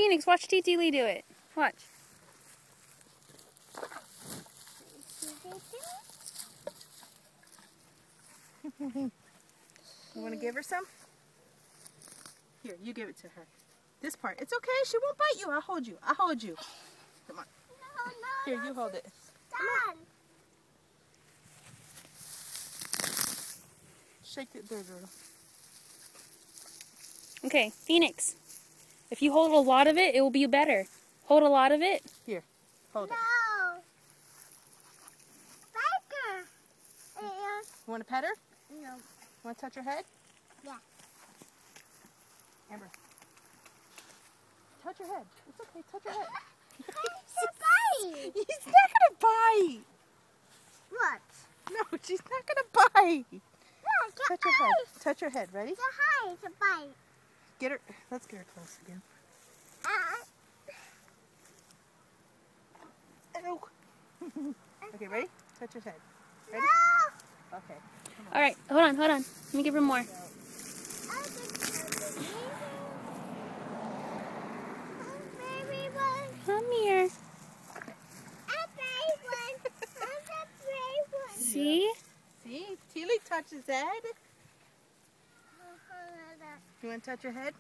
Phoenix, watch Titi Lee do it. Watch. You want to give her some? Here, you give it to her. This part. It's okay. She won't bite you. I'll hold you. I'll hold you. Come on. No, Here, you hold it. Done. Shake it there, girl. Okay, Phoenix. If you hold a lot of it, it will be better. Hold a lot of it. Here, hold it. No. Baker. You want to pet her? No. Want to touch her head? Yeah. Amber. Touch her head. It's okay. Touch her head. Bite. He's not going to bite. What? No, she's not going to bite. No, Touch her head. Touch her head. Ready? It's a high. It's a bite. Get her. Let's get her close again. Ew. Okay, ready? Touch his head. Ready? No. Okay. All right, hold on. Let me give her more. Come here. See? See? Teely touched his head. You want to touch her head?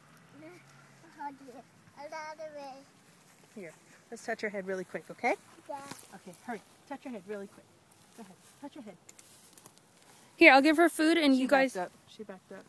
Here. Let's touch her head really quick, okay? Yeah. Okay, hurry. Touch her head really quick. Go ahead. Touch her head. Here, I'll give her food and you guys... Backed up. She backed up.